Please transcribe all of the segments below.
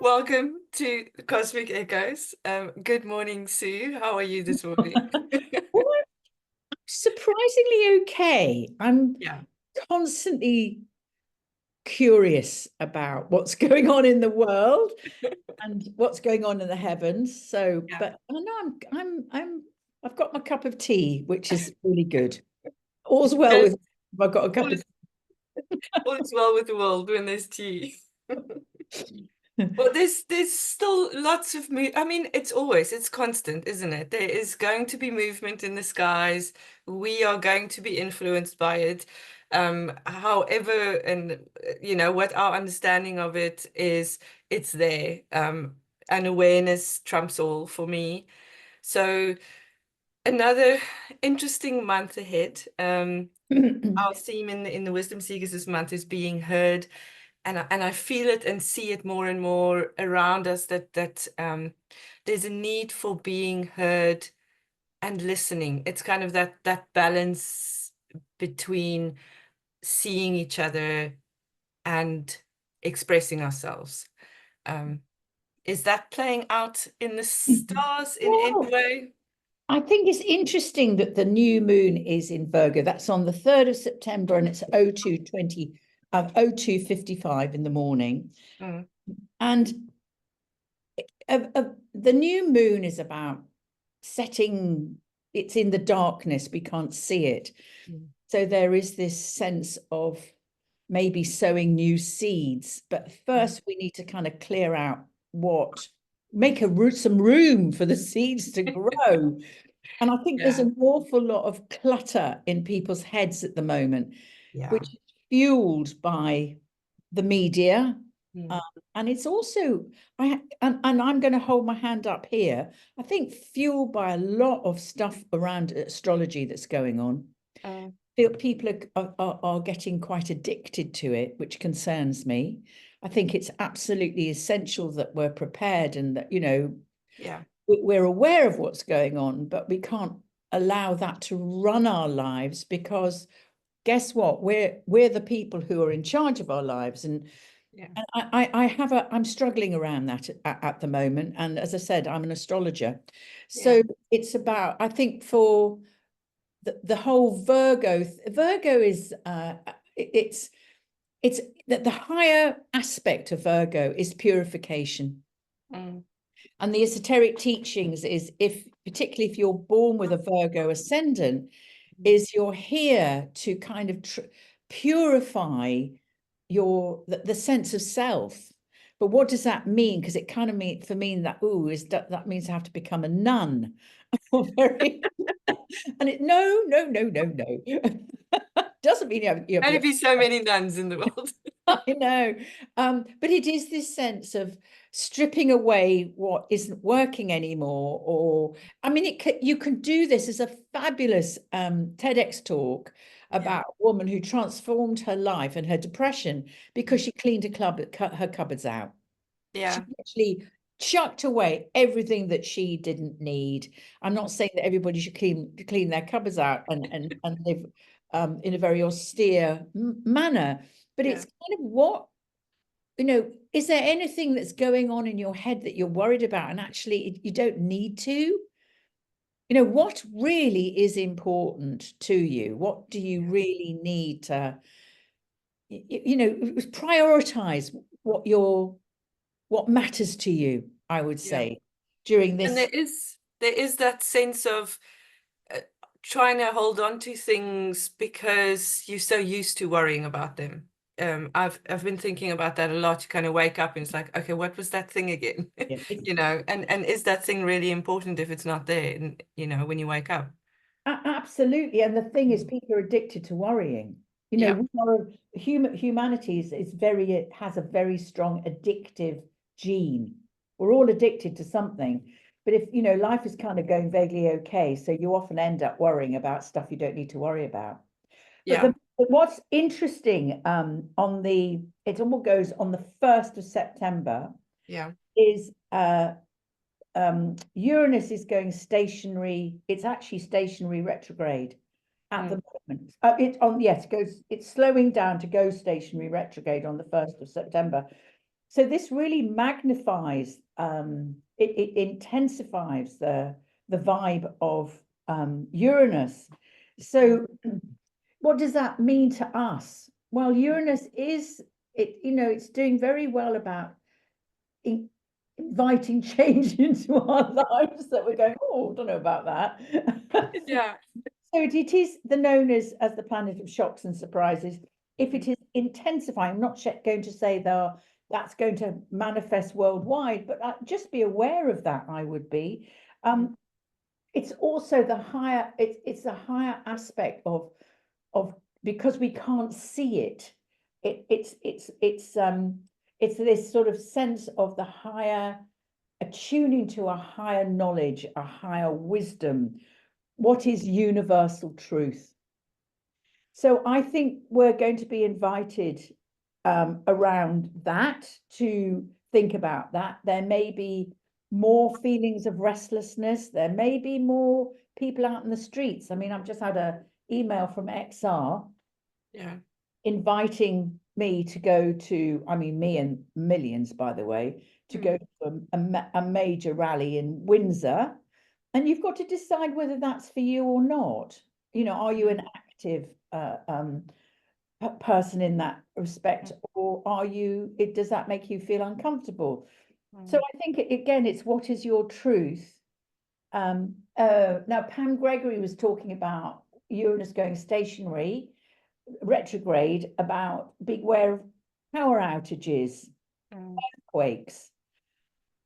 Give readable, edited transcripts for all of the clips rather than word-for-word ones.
Welcome to the Cosmic Echoes. Good morning, Sue. How are you this morning? Well, I'm surprisingly okay. I'm Yeah, constantly curious about what's going on in the world and what's going on in the heavens. So, yeah. but I know I've got my cup of tea, which is really good. All's well Yes, with I've got a all cup of is, all is well with the world when there's tea. tea. Well, there's still lots of I mean, it's constant, isn't it? There is going to be movement in the skies. We are going to be influenced by it. However, and what our understanding of it is, it's there. And awareness trumps all for me. So another interesting month ahead. Our theme in the Wisdom Seekers this month is being heard, and I feel it and see it more and more around us that there's a need for being heard and listening. It's kind of that balance between seeing each other and expressing ourselves. Um, is that playing out in the stars in any Well, way? I think it's interesting that the new moon is in Virgo. That's on the 3rd of September and it's 02:55 in the morning. Mm, And the new moon is about setting, it's in the darkness, we can't see it. mm. So there is this sense of maybe sowing new seeds. But first, we need to kind of clear out make some room for the seeds to grow. And I think there's Yeah, an awful lot of clutter in people's heads at the moment, yeah. which is fueled by the media. Um, Mm. and it's also, and I'm going to hold my hand up here, I think fueled by a lot of stuff around astrology that's going on. Um, Feel people are getting quite addicted to it, which concerns me. I think it's absolutely essential that we're prepared and that, yeah, we're aware of what's going on, but we can't allow that to run our lives because guess what? We're the people who are in charge of our lives. yeah, And I'm struggling around that at the moment. And as I said, I'm an astrologer. yeah. So it's about, I think for the whole Virgo is it's that the higher aspect of Virgo is purification. Mm. And the esoteric teachings is particularly if you're born with a Virgo ascendant, is you're here to kind of purify the sense of self. But what does that mean? Because it kind of mean for me that that means I have to become a nun. Very and no. Doesn't mean you have Only to. be so many nuns in the world. I know. But it is this sense of stripping away what isn't working anymore. Or, I mean, you can do this as a fabulous TEDx talk Yeah, about a woman who transformed her life and her depression because she cleaned her cupboards out. She yeah, actually chucked away everything that she didn't need. I'm not saying that everybody should clean their cupboards out and live in a very austere manner, but yeah. it's kind of is there anything that's going on in your head that you're worried about and actually you don't need to? What really is important to you? What do you Yeah. really need to, prioritize what matters to you, I would Yeah. say, during And this. there is that sense of uh, trying to hold on to things because you're so used to worrying about them. I've been thinking about that a lot. You kind of wake up and it's like, okay, what was that thing again? Yeah, And is that thing really important if it's not there, and when you wake up? absolutely. And the thing is, Mm. people are addicted to worrying. Yeah, Humanity has a very strong addictive gene. We're all addicted to something. But if, life is kind of going vaguely okay, so you often end up worrying about stuff you don't need to worry about. yeah, But what's interesting it all goes on the 1st of September yeah. is Uranus is going stationary. It's actually stationary retrograde at Mm. the moment. It's slowing down to go stationary retrograde on the 1st of September. So this really magnifies, it intensifies the vibe of Uranus. So what does that mean to us? Well, Uranus is it, it's doing very well about inviting change into our lives that we're going, oh, I don't know about that. Yeah. So it is the known as the planet of shocks and surprises. If it is intensifying, I'm not going to say though that's going to manifest worldwide, but just be aware of that. I would be. It's also the higher. It's the higher aspect of because we can't see it. It's this sort of sense of the higher attuning to a higher knowledge, a higher wisdom. What is universal truth? So I think we're going to be invited around that to think about that. There may be more feelings of restlessness. There may be more people out in the streets. I mean, I've just had an email from XR Yeah. inviting me to go to, I mean, me and millions, by the way, to go to a major rally in Windsor. And you've got to decide whether that's for you or not. Are you an active person in that respect, or does that make you feel uncomfortable? So I think, again, it's what is your truth? Now, Pam Gregory was talking about Uranus going stationary, retrograde, about beware of power outages, earthquakes.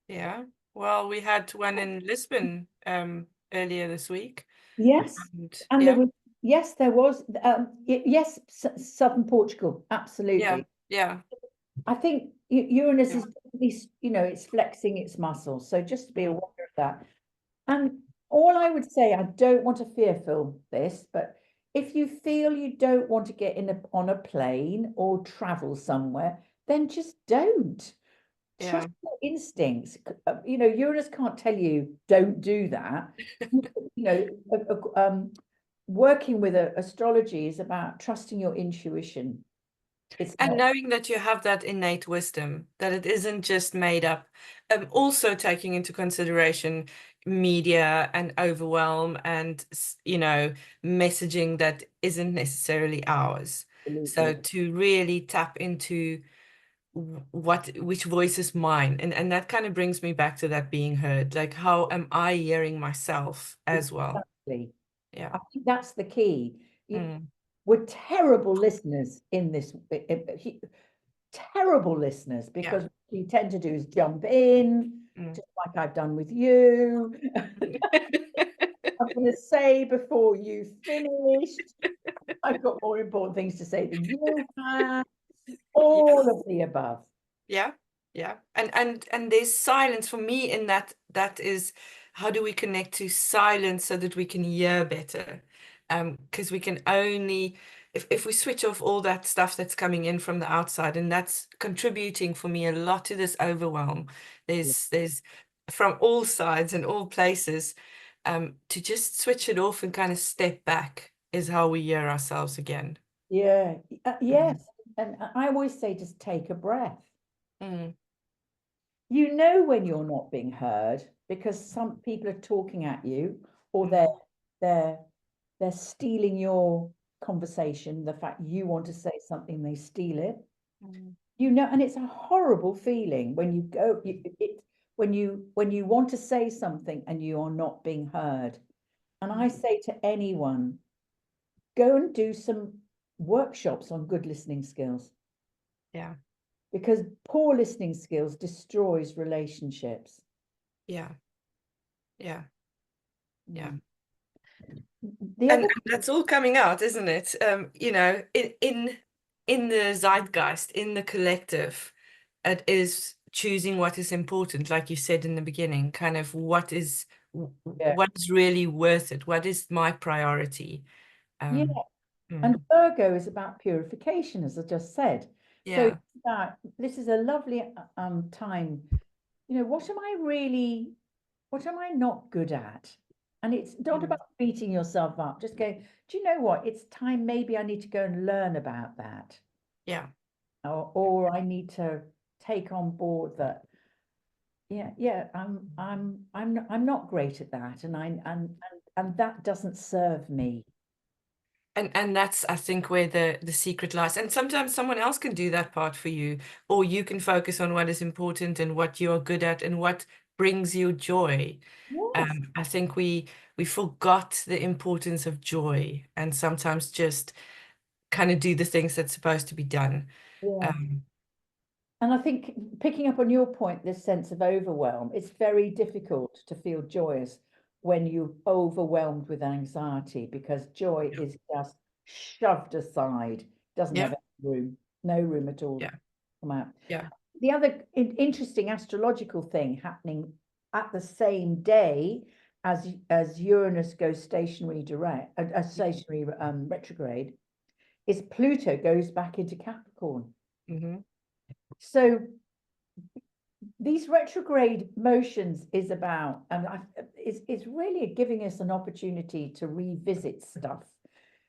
Yeah. Well, we had one in Lisbon earlier this week. Yes, And and yeah, there was yes, southern Portugal, yeah, absolutely. yeah, I think Uranus yeah, is definitely, it's flexing its muscles, so just to be aware of that. And all I would say, I don't want to fearful this, but if you feel you don't want to get on a plane or travel somewhere, then just don't. yeah. Trust your instincts. Uranus can't tell you don't do that. You know, working with astrology is about trusting your intuition. It's And not. knowing that you have that innate wisdom, that it isn't just made up. Also taking into consideration media and overwhelm and, messaging that isn't necessarily ours. So Absolutely. to really tap into which voice is mine, and that kind of brings me back to that being heard. Like, how am I hearing myself as well? Exactly. Yeah. I think that's the key. Mm, We're terrible listeners in this, terrible listeners, yeah. because what you tend to do is jump in, Mm. just like I've done with you. I'm going to say before you finished, I've got more important things to say than you have. Yeah. All of the above. Yeah, yeah. And there's silence for me in that is how do we connect to silence so that we can hear better? Because we can only if we switch off all that stuff that's coming in from the outside, and that's contributing for me a lot to this overwhelm. There's from all sides and all places, to just switch it off and kind of step back is how we hear ourselves again. Yeah, Mm, yes. And I always say, just take a breath. mm, You know when you're not being heard because some people are talking at you, or they're mm, they're they're stealing your conversation. The fact you want to say something, they steal it. mm, And it's a horrible feeling when you go when you want to say something and you are not being heard. And I mm. say to anyone, go and do some workshops on good listening skills, Yeah, because poor listening skills destroys relationships. yeah, yeah. Yeah. Mm. The And other, that's all coming out, isn't it? In the zeitgeist, in the collective, it is choosing what is important, like you said in the beginning, kind of yeah, what is really worth it, what is my priority. yeah. Um, And mm, Virgo is about purification, as I just said. So yeah, this is a lovely time. What am I not good at? And it's not mm, about beating yourself up, just going, do you know what? It's time, maybe I need to go and learn about that. yeah, Or I need to take on board that, yeah, I'm not great at that, and that doesn't serve me. And that's, I think, where the secret lies. And sometimes someone else can do that part for you, or you can focus on what is important and what you're good at and what brings you joy. Yes. I think we forgot the importance of joy and sometimes just kind of do the things that's supposed to be done. Yeah. Um, And I think picking up on your point, this sense of overwhelm, it's very difficult to feel joyous when you're overwhelmed with anxiety, because joy yeah, is just shoved aside, doesn't have yeah, any room, no room at all to yeah, come out. yeah. The other interesting astrological thing happening at the same day as Uranus goes stationary direct, stationary retrograde, is Pluto goes back into Capricorn. Hmm. So these retrograde motions is about, and it's really giving us an opportunity to revisit stuff.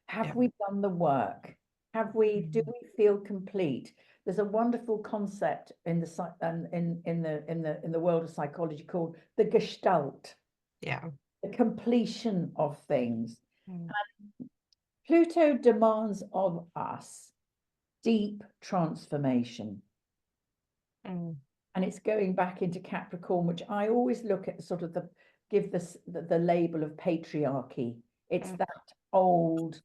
Yeah. Have we done the work? Do Mhm. we feel complete? There's a wonderful concept in the in the world of psychology called the gestalt, Yeah. the completion of things. Mm, Pluto demands of us deep transformation. mm, And it's going back into Capricorn, which I always look at sort of give this the label of patriarchy. It's mm, that old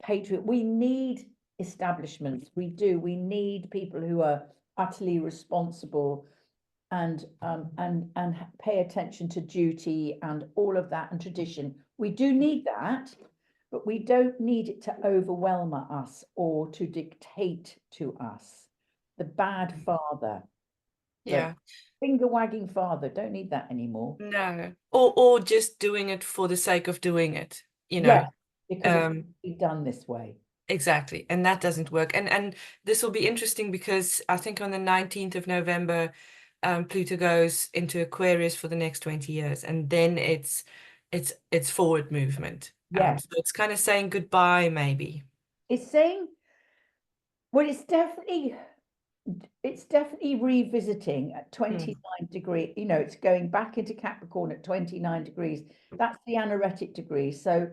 patriot. We need establishments. We do. We need people who are utterly responsible and pay attention to duty and all of that and tradition. We do need that, but we don't need it to overwhelm us or to dictate to us. The bad father, the yeah. finger wagging father, don't need that anymore. No. Or just doing it for the sake of doing it, you know. Yes, because it's Um, done this way. exactly. And that doesn't work. And this will be interesting because I think on the 19th of November, Pluto goes into Aquarius for the next 20 years. And then it's forward movement. Yes, So it's kind of saying goodbye, maybe. it's saying, well, it's definitely revisiting at Mm, 29 degree. You know, it's going back into Capricorn at 29 degrees. That's the anaretic degree. So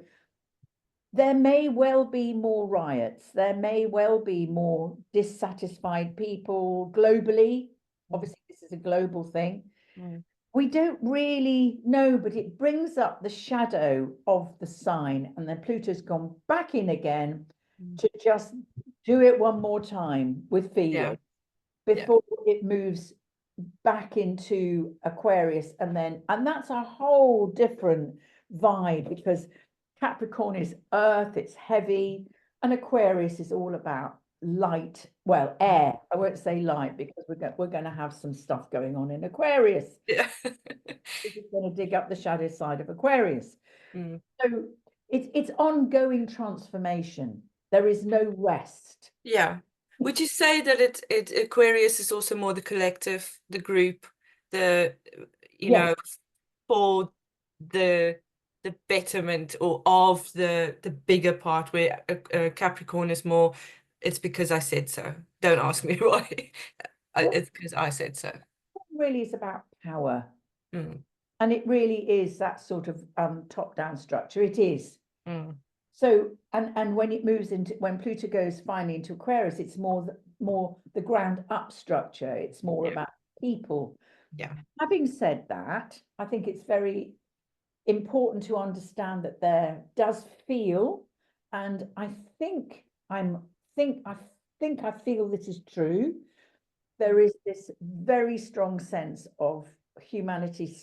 there may well be more riots. There may well be more dissatisfied people globally. mm, Obviously, this is a global thing. mm, We don't really know, but it brings up the shadow of the sign. And then Pluto's gone back in again mm. to just do it one more time with Yeah. feeling Yeah. before it moves back into Aquarius. And that's a whole different vibe, because Capricorn is earth, it's heavy, and Aquarius is all about light, well, air. I won't say light because we're going to have some stuff going on in Aquarius. Yeah. We're just going to dig up the shadow side of Aquarius. Mm. So it's ongoing transformation. There is no rest. Yeah. Would you say that it Aquarius is also more the collective, the group, the you Yes, know, for the the betterment or of the bigger part where Capricorn is more, it's because I said so. Don't ask me why. well, It's because I said so. really is about power. Mm, And it really is that sort of top-down structure. It is. mm, So, and when it moves into, when Pluto goes finally into Aquarius, it's more the ground up structure. It's more yeah, about people. yeah. Having said that, I think it's very important to understand that there does feel, and think I I feel this is true. There is this very strong sense of humanity.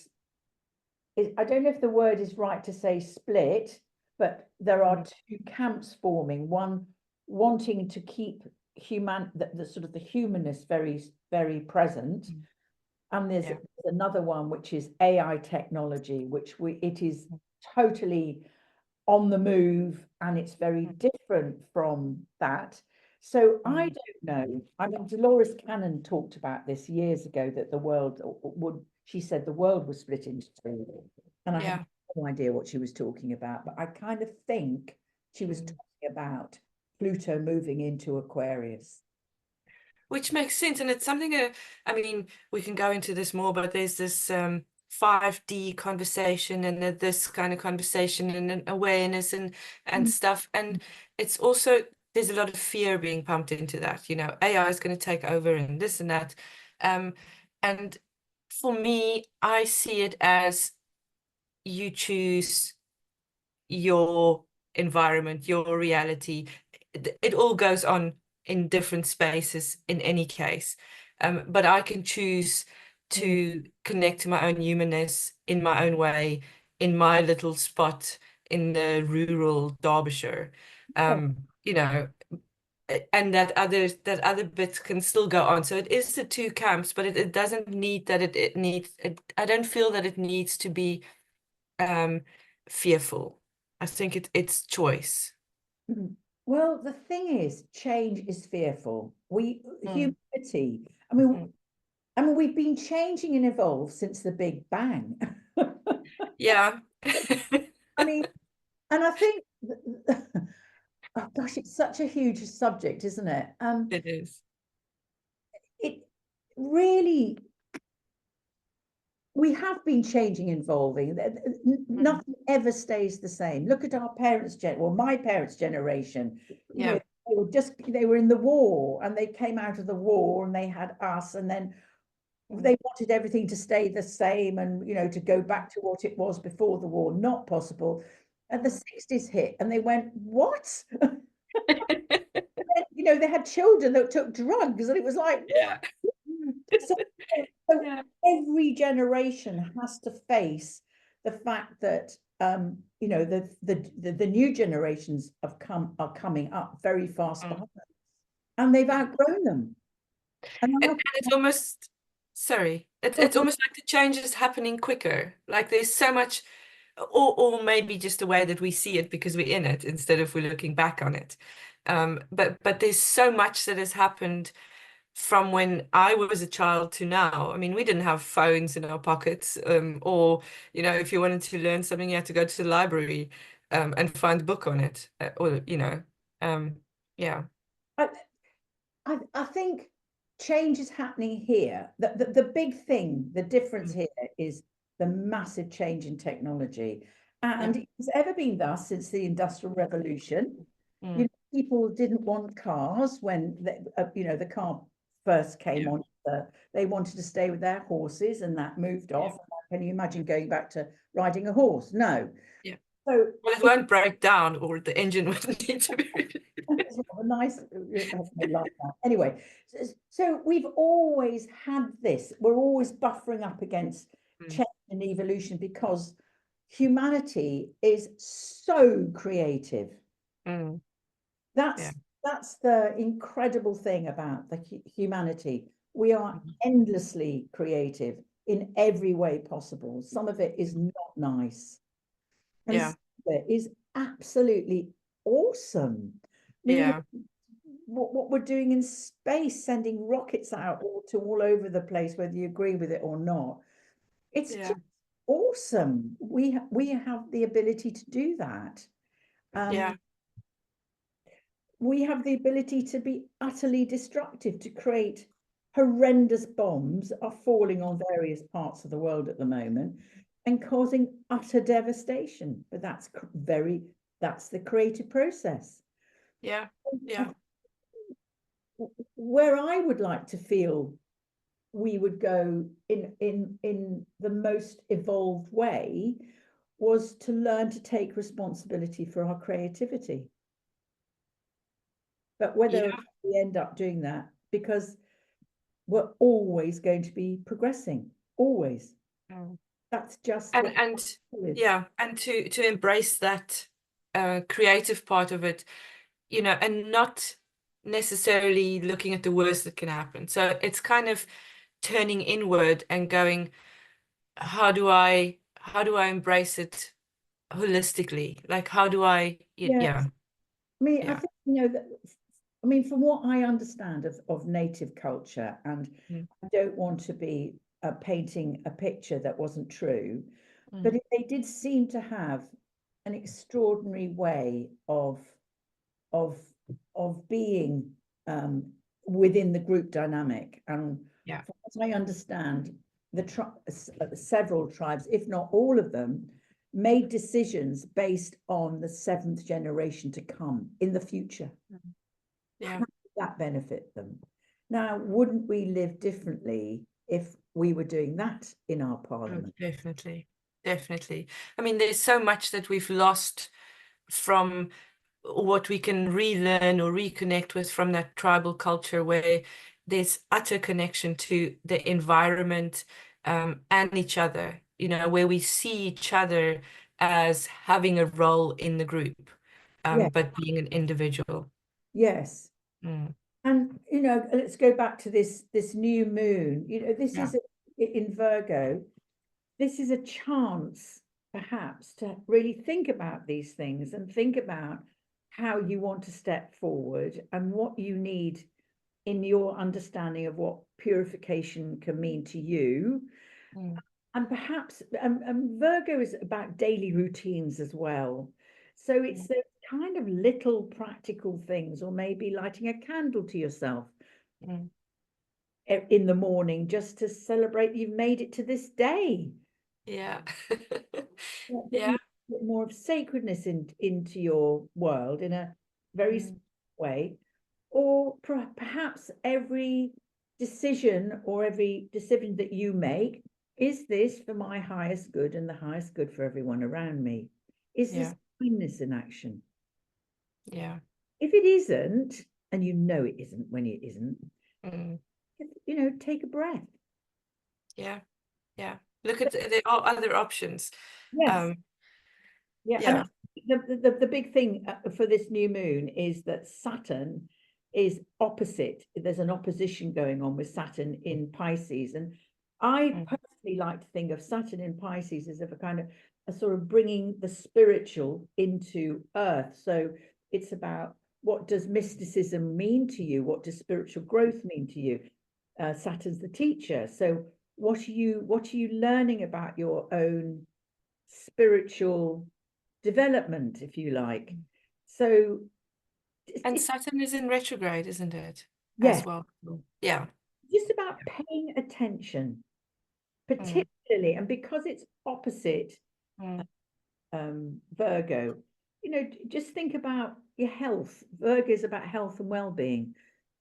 I don't know if the word is right to say split, but there are Mm, two camps forming. One wanting to keep the sort of the humanness very present, mm, and there's yeah. another one which is AI technology, which it is totally on the move, and it's very Mm, different from that. So I mm, don't know. I mean, Dolores Cannon talked about this years ago, that the world would, she said the world was split into two. And I have yeah. no idea what she was talking about, but I kind of think she was Mm. talking about Pluto moving into Aquarius. which makes sense. And it's something, I mean, we can go into this more, but there's this 5D conversation and this kind of conversation and an awareness and Mm. stuff. And it's also, there's a lot of fear being pumped into that, you know, AI is going to take over and this and that. Um, and for me, I see it as you choose your environment, your reality. It all goes on in different spaces in any case. But I can choose Mm. to connect to my own humanness in my own way, in my little spot in the rural Derbyshire. Yeah. You know, and that other bits can still go on. So it is the two camps, but it doesn't need that it needs I don't feel that it needs to be um fearful. I think it's choice. Mm. Well, the thing is, change is fearful. Mm, Humanity, mm. we've been changing and evolved since the Big Bang. Yeah. I mean, and I think, oh gosh, it's such a huge subject, isn't it? It is. It really, we have been changing, evolving. Mm, Nothing ever stays the same. Look at our my parents' generation. You know, yeah. they were in the war and they came out of the war and they had us, and then Mm, they wanted everything to stay the same and, to go back to what it was before the war. Not possible. And the mm. 60s hit and they went, what? They had children that took drugs and it was like, Yeah. what? So, so Yeah. every generation has to face the fact that the new generations are coming up very fast Mm. behind, and they've Yeah. outgrown them. And And I it's almost, sorry, it's almost like the change is happening quicker. Like there's so much, or maybe just the way that we see it because we're in it instead of we're looking back on it. But there's so much that has happened from when I was a child to now. I mean, we didn't have phones in our pockets, or if you wanted to learn something, you had to go to the library, and find a book on it, um, yeah, I, I think change is happening here. The big thing, the difference mm, here is the massive change in technology. yeah, And it's ever been thus since the Industrial Revolution. mm, People didn't want cars when the car first came yeah, on. They wanted to stay with their horses, and that moved yeah, off. Can you imagine going back to riding a horse? No. yeah. So Well, it it won't break down, or the engine wouldn't need to be replaced. it's a nice like that. Anyway, so we've always had this. We're always buffering up against Mm, change and evolution because humanity is so creative. mm, yeah, That's the incredible thing about the humanity. We are mm, endlessly creative in every way possible. Some of it is not nice, and yeah, some of it is absolutely awesome. I mean, yeah, what we're doing in space, sending rockets out to all over the place, whether you agree with it or not. It's yeah, just awesome. We have the ability to do that. yeah, Um, we have the ability to be utterly destructive, to create horrendous bombs are falling on various parts of the world at the moment and causing utter devastation. But that's the creative process. yeah, I, yeah, where I would like to feel we would go in the most evolved way was to learn to take responsibility for our creativity. But whether yeah. we end up doing that, because we're always going to be progressing, always. Mm. That's just and what and it is. yeah, and to embrace that creative part of it, and not necessarily looking at the worst that can happen. So it's kind of turning inward and going, how do I embrace it holistically? Like how do I Yeah, yeah, I yeah. think that. From what I understand of native culture, and Mm, I don't want to be painting a picture that wasn't true, but mm, they did seem to have an extraordinary way of of being within the group dynamic. And Yeah. from what I understand, several tribes, if not all of them, made decisions based on the seventh generation to come in the future. Yeah. How did that benefit them? Now, wouldn't we live differently if we were doing that in our Oh, parliament? definitely. Definitely. I mean, there's so much that we've lost from what we can relearn or reconnect with from that tribal culture where there's utter connection to the environment and each other, you know, where we see each other as having a role in the group, Yeah, but being an individual. yes. Mm, And let's go back to this new moon. This yeah. is in Virgo. This is a chance, perhaps, to really think about these things and think about how you want to step forward and what you need in your understanding of what purification can mean to you. Mm, And perhaps Virgo is about daily routines as well. So it's mm, the kind of little practical things, or maybe lighting a candle to yourself mm. in the morning just to celebrate you've made it to this day. Yeah. Bringing Yeah. a bit more of sacredness into your world in a very Mm, specific way, or perhaps every decision that you make, is this for my highest good and the highest good for everyone around me? Is this yeah. kindness in action? Yeah. If it isn't, and you know it isn't when it isn't, Mm, take a breath. yeah. Yeah. Look at there are other options. Yes. Um, Yeah, and yeah. the big thing for this new moon is that Saturn is opposite. There's an opposition going on with Saturn in Pisces, and I Mm, personally like to think of Saturn in Pisces as of a sort of bringing the spiritual into Earth. So it's about, what does mysticism mean to you? What does spiritual growth mean to you? Saturn's the teacher. So what are you learning about your own spiritual development, if you like? mm. So And it's Saturn is in retrograde, isn't it? As yes, well. Yeah. just about paying attention, Mm, particularly, and because it's opposite mm, Virgo, just think about your health. Virgo is about health and well-being.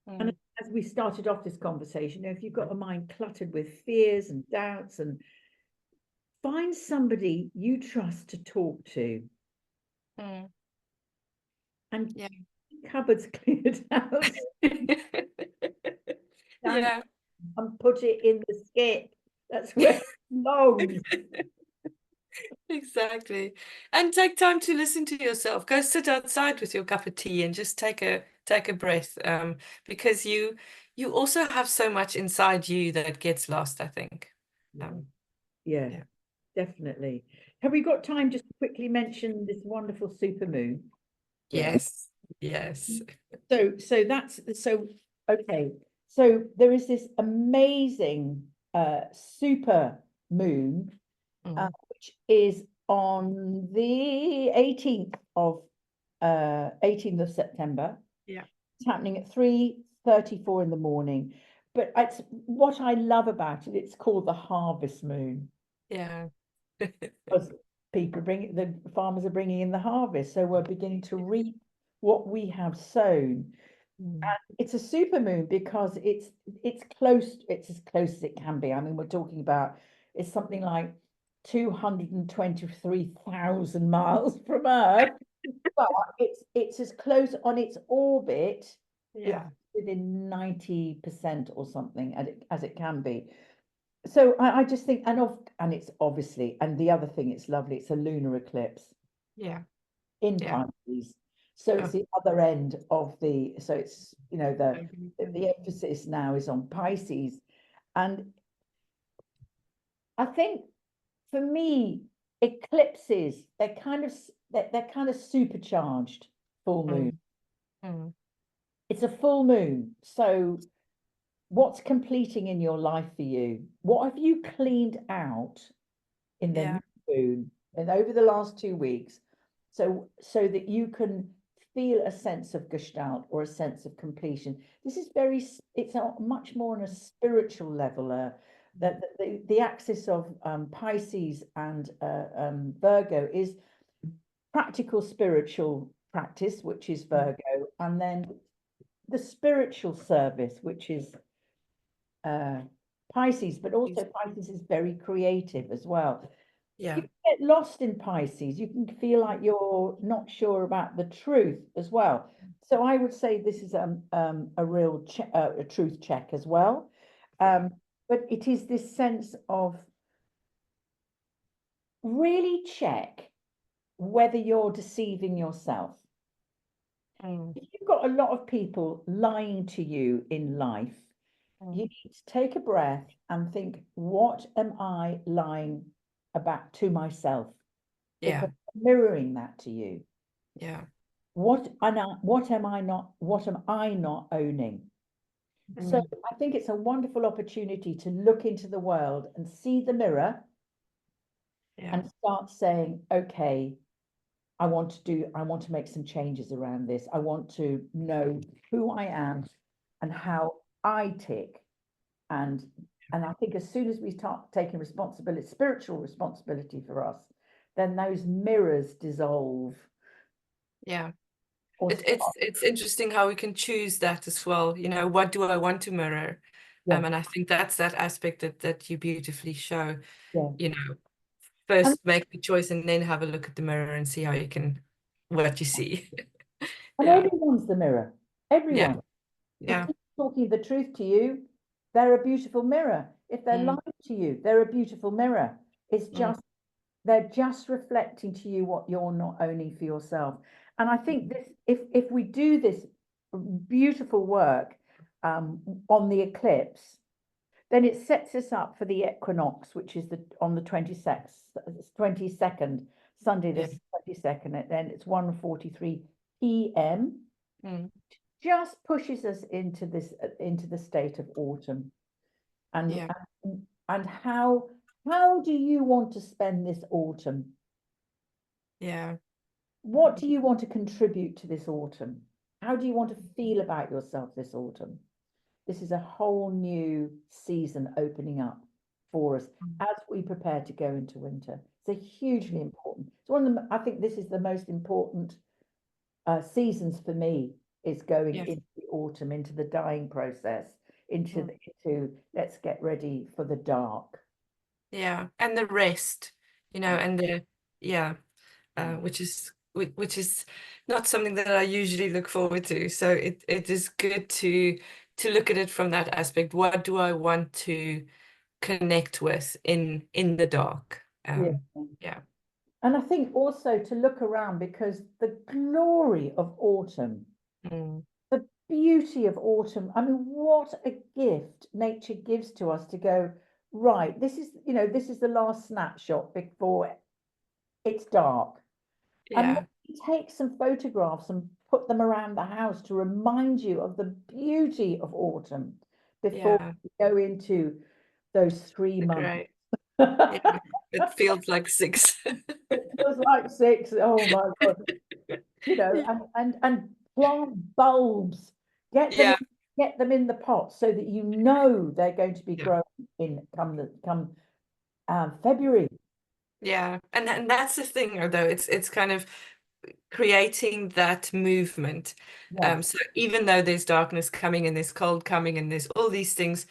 And mm, as we started off this conversation, if you've got a mind cluttered with fears and doubts, and find somebody you trust to talk to, mm. and Yeah. cupboards cleared out, down Yeah. and put it in the skip. That's where it belongs. Exactly. And take time to listen to yourself. Go sit outside with your cup of tea and just take a breath. Because you also have so much inside you that gets lost, I think. Yeah, Um, yeah, yeah. definitely. Have we got time just to quickly mention this wonderful supermoon? Yeah. Yes. Yes. So okay. So there is this amazing super moon, Mm, which is on the 18th of September. yeah. It's happening at 3:34 in the morning. But it's what I love about it, it's called the harvest moon, Yeah. because the farmers are bringing in the harvest. So we're beginning to reap what we have sown. Mm, It's a super moon because it's as close as it can be. I mean, we're talking about, it's something like 223,000 miles from Earth, but it's as close on its orbit, it's yeah. within 90% or something as it can be. So I just think, and it's obviously, and the other thing, it's lovely, it's a lunar eclipse Yeah. in Yeah. Pisces. So it's Oh, the other end of so it's, maybe. the emphasis now is on Pisces. And I think, for me, eclipses, they're kind of supercharged full moon. Mm, mm, It's a full moon. So what's completing in your life for you? What have you cleaned out in the yeah. new moon and over the last 2 weeks, so that you can feel a sense of gestalt or a sense of completion. This is very, it's a much more on a spiritual level. That the axis of Pisces and Virgo is practical spiritual practice, which is Virgo, and then the spiritual service, which is Pisces, but also Pisces is very creative as well. Yeah. You can get lost in Pisces. You can feel like you're not sure about the truth as well. So I would say this is a real a truth check as well. But it is this sense of really check whether you're deceiving yourself. If you've got a lot of people lying to you in life, you need to take a breath and think, what am I lying about to myself? Yeah. Because I'm mirroring that to you. Yeah. What am I not owning? So I think it's a wonderful opportunity to look into the world and see the mirror Yeah. and start saying, okay, I want to make some changes around this. I want to know who I am and how I tick. And I think as soon as we start taking responsibility, spiritual responsibility for us, then those mirrors dissolve. Yeah. Or It's interesting how we can choose that as well. You know, what do I want to mirror? yeah, And I think that's that aspect that you beautifully show. yeah. You know, And, first make the choice and then have a look at the mirror and see how you can what you see. and Yeah. everyone's the mirror. Yeah. Everyone. If Yeah. people are talking the truth to you, they're a beautiful mirror. If they're Mm, lying to you, they're a beautiful mirror. It's mm, just they're just reflecting to you what you're not owning for yourself. And I think this, if we do this beautiful work on the eclipse, then it sets us up for the equinox, which is on the 22nd, Sunday yeah. the 22nd, and then it's 1:43 p.m. Mm, Just pushes us into the state of autumn. And yeah. and how do you want to spend this autumn? Yeah. What do you want to contribute to this autumn? How do you want to feel about yourself this autumn? This is a whole new season opening up for us Mm, as we prepare to go into winter. It's a hugely important. It's one of the. I think this is the most important seasons for me. Is going yeah. into the autumn, into the dying process, into Mm, into let's get ready for the dark. yeah. And the rest, you know, Yeah, and the yeah, yeah, which is not something that I usually look forward to. So it is good to look at it from that aspect. What do I want to connect with in the dark? yeah. Yeah. And I think also to look around because the glory of autumn, Mm, the beauty of autumn, I mean, what a gift nature gives to us to go, right, this is the last snapshot before it's dark. And yeah. take some photographs and put them around the house to remind you of the beauty of autumn before Yeah. we go into those 3 months. Great. Yeah. It feels like six. It feels like six. Oh my God. And plant bulbs, get them Yeah. get them in the pot so that you know they're going to be Yeah. growing in come February. Yeah. And that's the thing, though. It's kind of creating that movement. Yeah, So even though there's darkness coming and there's cold coming and there's all these things,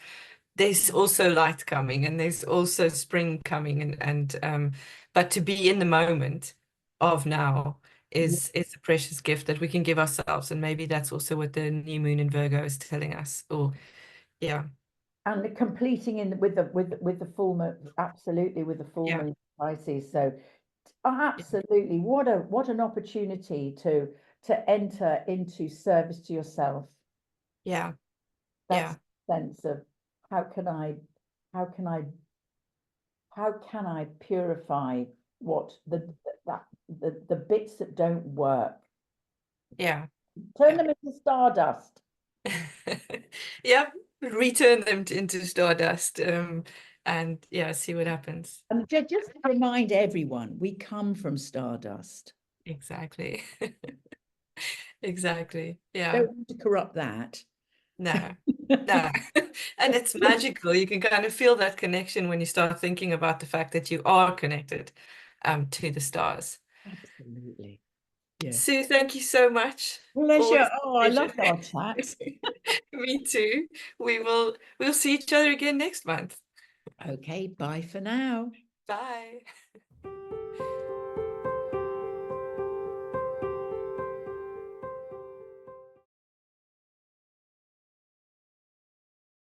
there's also light coming and there's also spring coming and but to be in the moment of now yeah. is a precious gift that we can give ourselves. And maybe that's also what the new moon in Virgo is telling us. Or yeah, And completing in with the full moon, absolutely with the full yeah, moon Pisces. So yeah, absolutely, what an opportunity to enter into service to yourself. yeah, That's yeah, the sense of how can I how can I how can I purify what the bits that don't work, yeah, turn yeah. them into stardust. Yeah, return them into stardust, and yeah, see what happens. And just remind everyone, we come from stardust. Exactly. Exactly. Yeah. Don't want to corrupt that. No. No. And it's magical. You can kind of feel that connection when you start thinking about the fact that you are connected to the stars. Absolutely. Yeah. Sue, thank you so much. Pleasure. Always Oh, a I pleasure. loved our chat. Me too. We'll see each other again next month. Okay, bye for now. Bye.